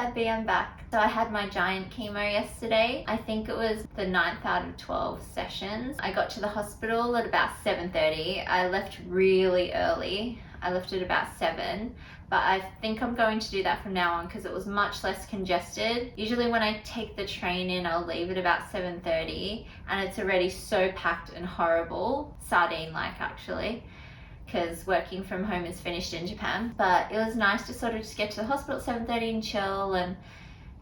Gabby, I'm back. So I had my giant chemo yesterday. I think it was the 9th out of 12 sessions. I got to the hospital at about 7:30. I left really early. I left at about 7, but I think I'm going to do that from now on because it was much less congested. Usually when I take the train in, I'll leave at about 7:30 and it's already so packed and horrible, sardine-like actually, because working from home is finished in Japan. But it was nice to sort of just get to the hospital at 7:30 and chill, and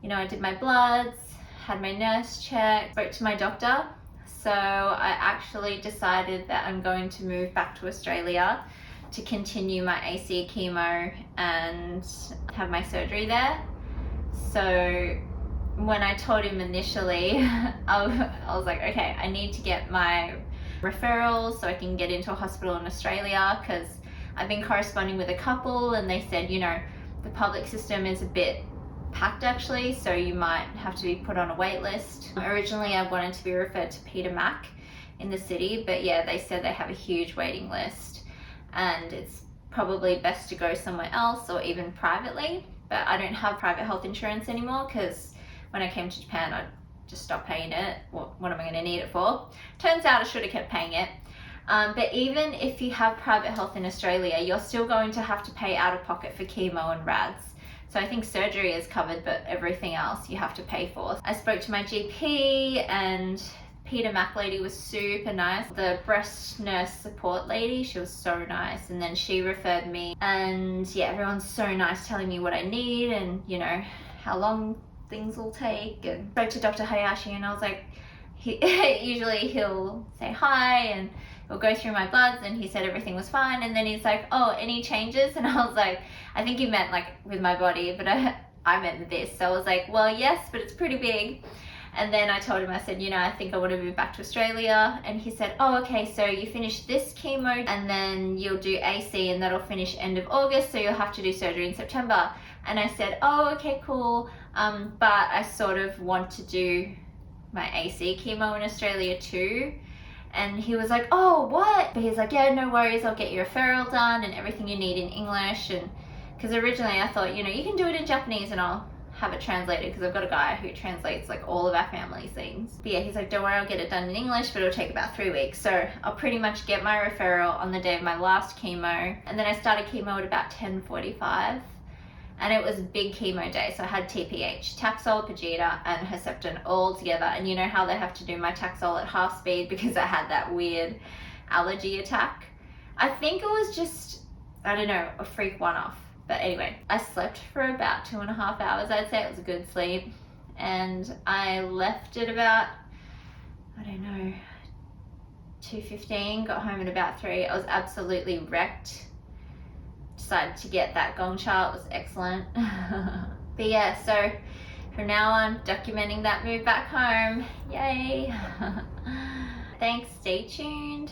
you know, I did my bloods, had my nurse check, spoke to my doctor. So I actually decided that I'm going to move back to Australia to continue my AC chemo and have my surgery there. So when I told him initially, I was like, okay, I need to get my referrals so I can get into a hospital in Australia, because I've been corresponding with a couple and they said, you know, the public system is a bit packed actually, so you might have to be put on a wait list. Originally I wanted to be referred to Peter Mac in the city, but yeah, they said they have a huge waiting list and it's probably best to go somewhere else or even privately. But I don't have private health insurance anymore because when I came to Japan I just stopped paying it. What am I going to need it for? Turns out I should have kept paying it. But even if you have private health in Australia, you're still going to have to pay out of pocket for chemo and rads. So I think surgery is covered, but everything else you have to pay for. I spoke to my GP and Peter Mac lady was super nice. The breast nurse support lady, she was so nice. And then she referred me, and yeah, everyone's so nice telling me what I need and you know, how long things will take. And spoke to Dr. Hayashi and I was like, usually he'll say hi and we'll go through my bloods, and he said everything was fine, and then he's like, oh, any changes? And I was like, I think he meant like with my body, but I meant with this. So I was like, well, yes, but it's pretty big. And then I told him, I said, you know, I think I want to move back to Australia. And he said, oh, okay, so you finish this chemo and then you'll do AC and that'll finish end of August, so you'll have to do surgery in September. And I said, oh, okay, cool. But I sort of want to do my AC chemo in Australia too. And he was like, oh, what? But he's like, yeah, no worries, I'll get your referral done and everything you need in English. And because originally I thought, you know, you can do it in Japanese and I'll have it translated, because I've got a guy who translates like all of our family's things. But yeah, he's like, don't worry, I'll get it done in English, but it'll take about 3 weeks. So I'll pretty much get my referral on the day of my last chemo. And then I started chemo at about 10:45. And it was a big chemo day, so I had TPH, Taxol, Perjeta, and Herceptin all together. And you know how they have to do my Taxol at half speed because I had that weird allergy attack? I think it was just, I don't know, a freak one-off. But anyway, I slept for about 2.5 hours, I'd say. It was a good sleep. And I left at about, I don't know, 2:15, got home at about 3. I was absolutely wrecked. Decided to get that gong cha, it was excellent. But yeah, so from now on, documenting that move back home. Yay. Thanks, stay tuned.